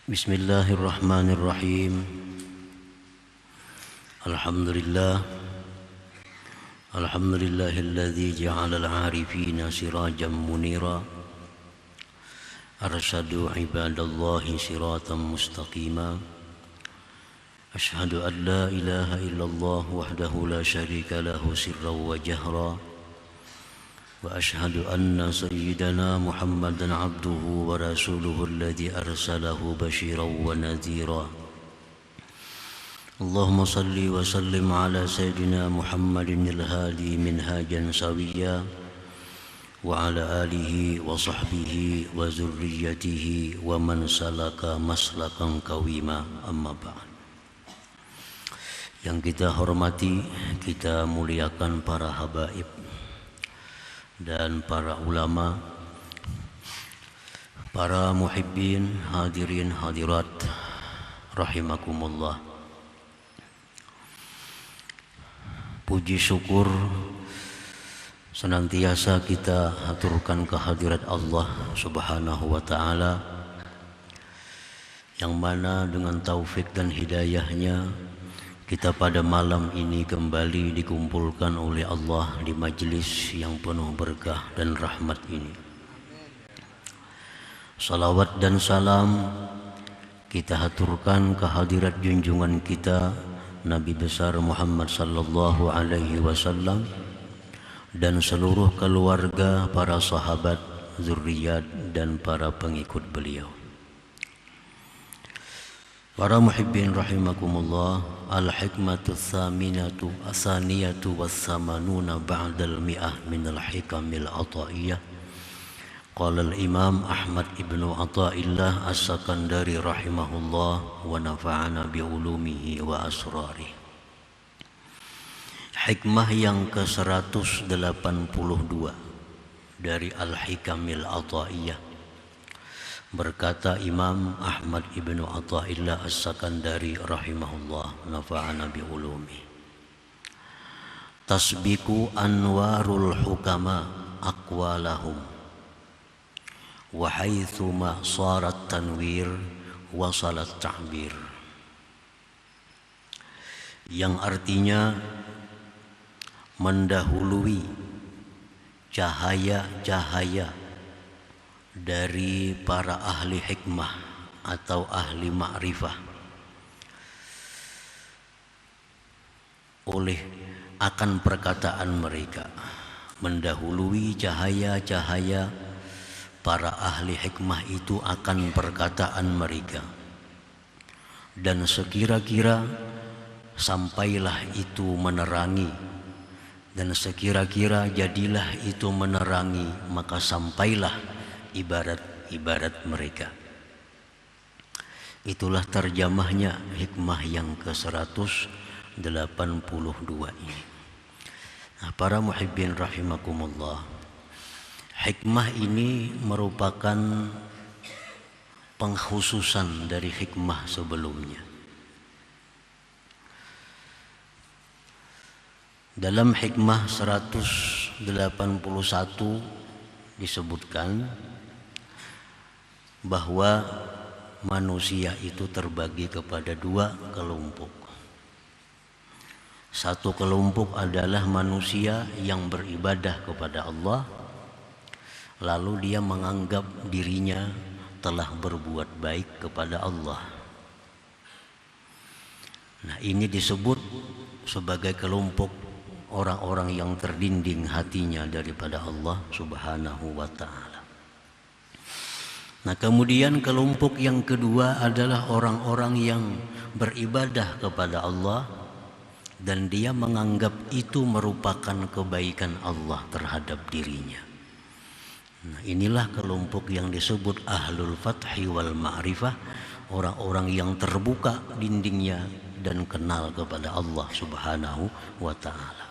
Bismillahirrahmanirrahim. Alhamdulillah. Alhamdulillahilladzi ja'alal 'arifina sirajan munira. Arsyadu ibadallahi siratan mustaqima. Ashhadu an la ilaha illallah wahdahu la syarika lahu sirran wa jahra. Wa ashhadu anna sayyidana Muhammadan abduhu wa rasuluhu alladzi arsalahu basyiran wa nadhira. Allahumma salli wa sallim ala sayyidina Muhammadin al-hadi minhajan sawiyya wa ala alihi wa sahbihi wa zurriyyatihi wa man salaka maslakan qawima, amma ba'd. Yang kita hormati, kita muliakan para habaib dan para ulama, para muhibbin, hadirin hadirat rahimakumullah. Puji syukur senantiasa kita haturkan kehadirat Allah Subhanahu wa ta'ala, yang mana dengan taufik dan hidayahnya kita pada malam ini kembali dikumpulkan oleh Allah di majlis yang penuh berkah dan rahmat ini. Salawat dan salam kita haturkan kehadirat junjungan kita Nabi besar Muhammad sallallahu alaihi wasallam dan seluruh keluarga, para sahabat, zuriat dan para pengikut beliau. Para muhibbin rahimakumullah, al-hikmatu tsaminatu asaniyatu was-samanuna ba'dal mi'ah minal hikamil ataiyah. Qala al-imam Ahmad ibnu Athaillah as-Sakandari rahimahullah wa nafa'ana bi'ulumihi wa asrarih. Hikmah yang ke-182 dari Al-Hikamil Athaiyah. Berkata Imam Ahmad ibnu Athaillah as-Sakandari rahimahullah, nafa'ana bi'ulumi. Tasbiku anwarul hukama aqwalahum, wa haitsu ma sarat tanwir wasalat ta'bir. Yang artinya mendahului cahaya-cahaya dari para ahli hikmah atau ahli ma'rifah oleh akan perkataan mereka, mendahului cahaya-cahaya para ahli hikmah itu akan perkataan mereka, dan sekira-kira sampailah itu menerangi, dan sekira-kira jadilah itu menerangi, maka sampailah ibarat-ibarat mereka. Itulah terjemahnya hikmah yang ke-182 ini. Nah, para muhibbin rahimakumullah, hikmah ini merupakan pengkhususan dari hikmah sebelumnya. Dalam hikmah 181 disebutkan bahwa manusia itu terbagi kepada dua kelompok. Satu kelompok adalah manusia yang beribadah kepada Allah, lalu dia menganggap dirinya telah berbuat baik kepada Allah. Nah, ini disebut sebagai kelompok orang-orang yang terdinding hatinya daripada Allah Subhanahu wa ta'ala. Nah, kemudian kelompok yang kedua adalah orang-orang yang beribadah kepada Allah dan dia menganggap itu merupakan kebaikan Allah terhadap dirinya. Nah, inilah kelompok yang disebut ahlul fathi wal ma'rifah, orang-orang yang terbuka dindingnya dan kenal kepada Allah Subhanahu wa ta'ala.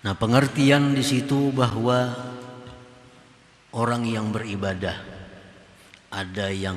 Nah, pengertian di situ bahwa orang yang beribadah, ada yang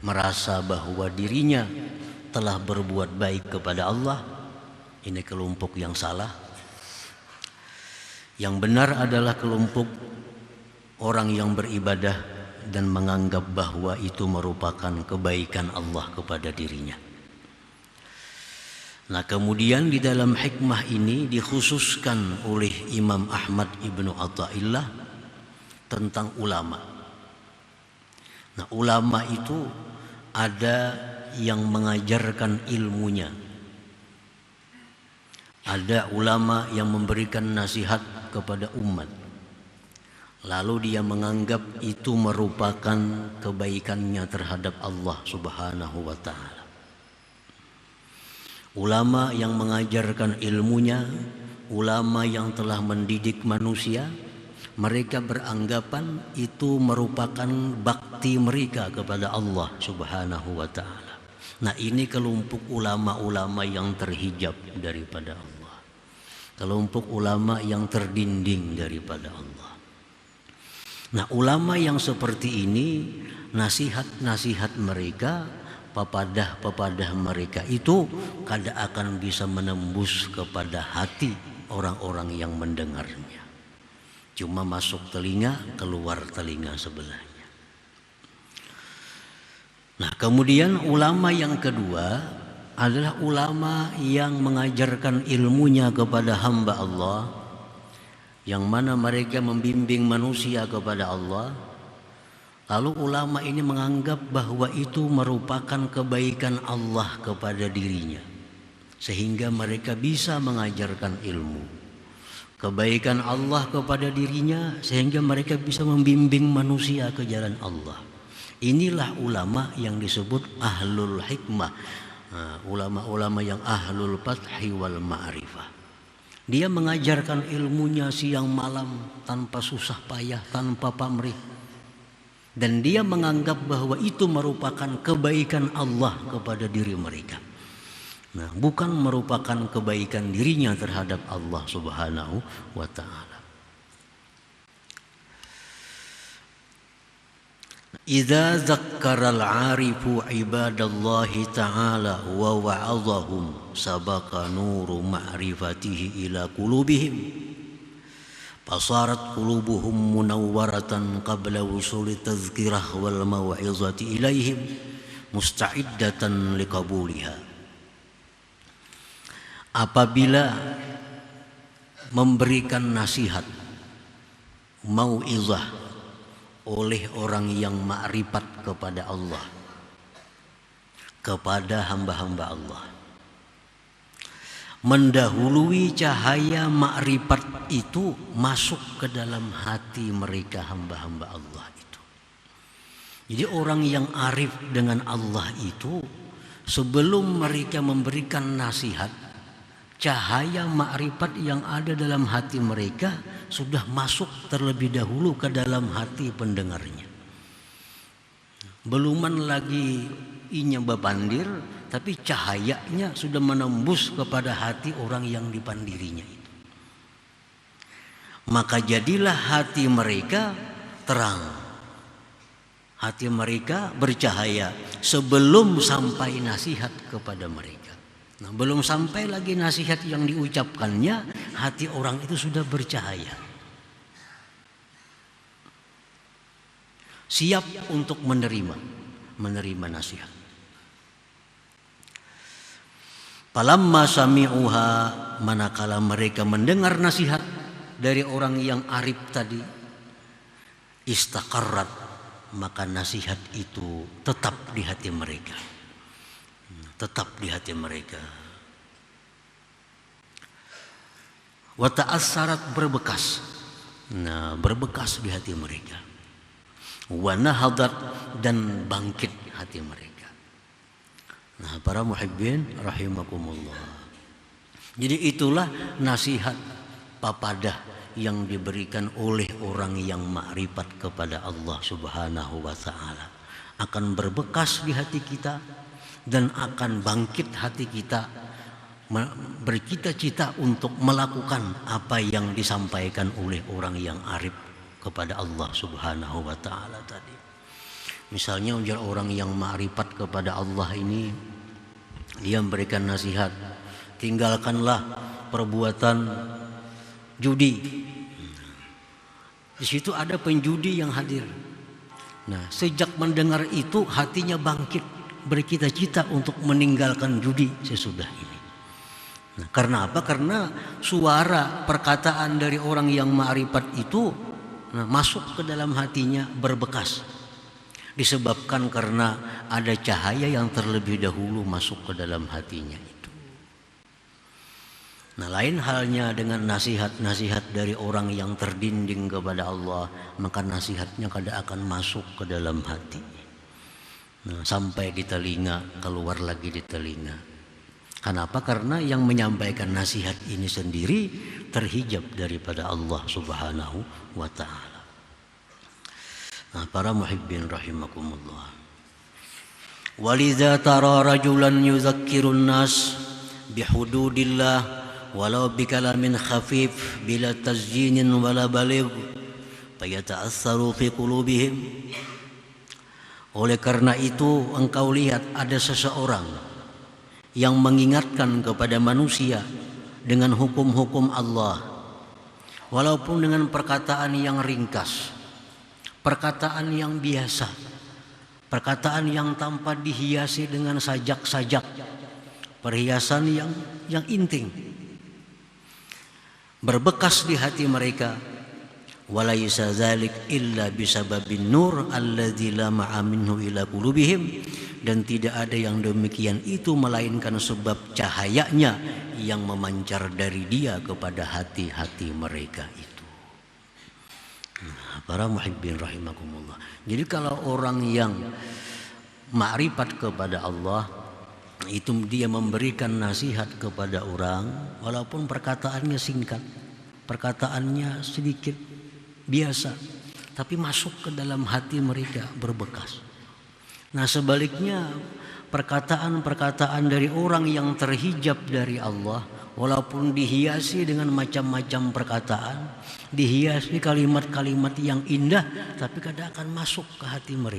merasa bahwa dirinya telah berbuat baik kepada Allah, ini kelompok yang salah. Yang benar adalah kelompok orang yang beribadah dan menganggap bahwa itu merupakan kebaikan Allah kepada dirinya. Nah, kemudian di dalam hikmah ini dikhususkan oleh Imam Ahmad Ibnu Athaillah tentang ulama. Nah, ulama itu ada yang mengajarkan ilmunya, ada ulama yang memberikan nasihat kepada umat, lalu dia menganggap itu merupakan kebaikannya terhadap Allah Subhanahu wa ta'ala. Ulama yang mengajarkan ilmunya, ulama yang telah mendidik manusia, mereka beranggapan itu merupakan bakti mereka kepada Allah Subhanahu wa ta'ala. Nah, ini kelompok ulama-ulama yang terhijab daripada Allah, kelompok ulama yang terdinding daripada Allah. Nah, ulama yang seperti ini, nasihat-nasihat mereka, pepadah-pepadah mereka itu kada akan bisa menembus kepada hati orang-orang yang mendengarnya. Cuma masuk telinga, keluar telinga sebelahnya. Nah, kemudian ulama yang kedua adalah ulama yang mengajarkan ilmunya kepada hamba Allah, yang mana mereka membimbing manusia kepada Allah. Lalu ulama ini menganggap bahwa itu merupakan kebaikan Allah kepada dirinya, sehingga mereka bisa mengajarkan ilmu. Kebaikan Allah kepada dirinya sehingga mereka bisa membimbing manusia ke jalan Allah. Inilah ulama yang disebut ahlul hikmah, ulama-ulama yang ahlul fathi wal ma'rifah. Dia mengajarkan ilmunya siang malam tanpa susah payah, tanpa pamrih. Dan dia menganggap bahwa itu merupakan kebaikan Allah kepada diri mereka. Nah, bukan merupakan kebaikan dirinya terhadap Allah Subhanahu wa ta'ala. Idza zakkara al-'arifu ibadallahi ta'ala wa wa'adhahum sabaqa nuru ma'rifatihi ila qulubihim fasarat qulubuhum munawwaratan qabla wusuli tazkirah wal mau'izati ilaihim musta'iddatan liqabuliha. Apabila memberikan nasihat, mau'izah oleh orang yang makrifat kepada Allah, kepada hamba-hamba Allah, mendahului cahaya makrifat itu masuk ke dalam hati mereka hamba-hamba Allah itu. Jadi orang yang arif dengan Allah itu, sebelum mereka memberikan nasihat, cahaya makrifat yang ada dalam hati mereka sudah masuk terlebih dahulu ke dalam hati pendengarnya. Beluman lagi inya babandir, tapi cahayanya sudah menembus kepada hati orang yang dipandirinya itu. Maka jadilah hati mereka terang, hati mereka bercahaya sebelum sampai nasihat kepada mereka. Nah, belum sampai lagi nasihat yang diucapkannya, hati orang itu sudah bercahaya, siap untuk menerima nasihat. Falamma sami'uha, manakala mereka mendengar nasihat dari orang yang arif tadi, istaqarrat, maka nasihat itu tetap di hati mereka. Tetap di hati mereka. Wa ta'assarat, berbekas. Nah, berbekas di hati mereka. Wa nahadat, dan bangkit hati mereka. Nah, para muhibbin rahimakumullah. Jadi itulah nasihat papadah yang diberikan oleh orang yang makrifat kepada Allah Subhanahu wa ta'ala. Akan berbekas di hati kita dan akan bangkit hati kita, bercita-cita untuk melakukan apa yang disampaikan oleh orang yang arif kepada Allah Subhanahu wa ta'ala tadi. Misalnya orang yang ma'rifat kepada Allah ini, dia memberikan nasihat, tinggalkanlah perbuatan judi. Di situ ada penjudi yang hadir. Nah, sejak mendengar itu hatinya bangkit, bercita-cita untuk meninggalkan judi sesudah ini. Nah, karena apa? Karena suara perkataan dari orang yang ma'rifat itu masuk ke dalam hatinya, berbekas. Disebabkan karena ada cahaya yang terlebih dahulu masuk ke dalam hatinya itu. Nah, lain halnya dengan nasihat-nasihat dari orang yang terdinding kepada Allah, maka nasihatnya kada akan masuk ke dalam hati. Nah, sampai di telinga, keluar lagi di telinga. Kenapa? Karena yang menyampaikan nasihat ini sendiri terhijab daripada Allah Subhanahu wa ta'ala. Nah, para muhibbin rahimakumullah. Walidha tara rajulan yuzakkirun nas bihududillah walau bikalamin khafif bila tazjinin wala baligh fayata'assaru fi qulubihim. Oleh karena itu engkau lihat ada seseorang yang mengingatkan kepada manusia dengan hukum-hukum Allah, walaupun dengan perkataan yang ringkas, perkataan yang biasa, perkataan yang tanpa dihiasi dengan sajak-sajak, perhiasan yang inting, berbekas di hati mereka. Walaysa dzalik illa bisababin nur alladzi lama'a minhu ila qulubihim, dan tidak ada yang demikian itu melainkan sebab cahayanya yang memancar dari dia kepada hati-hati mereka itu. Nah, para muhibbin rahimakumullah. Jadi kalau orang yang ma'rifat kepada Allah itu dia memberikan nasihat kepada orang walaupun perkataannya singkat, perkataannya sedikit, biasa, tapi masuk ke dalam hati mereka, berbekas. Nah, sebaliknya perkataan-perkataan dari orang yang terhijab dari Allah, walaupun dihiasi dengan macam-macam perkataan, dihiasi kalimat-kalimat yang indah, tapi kadang akan masuk ke hati mereka.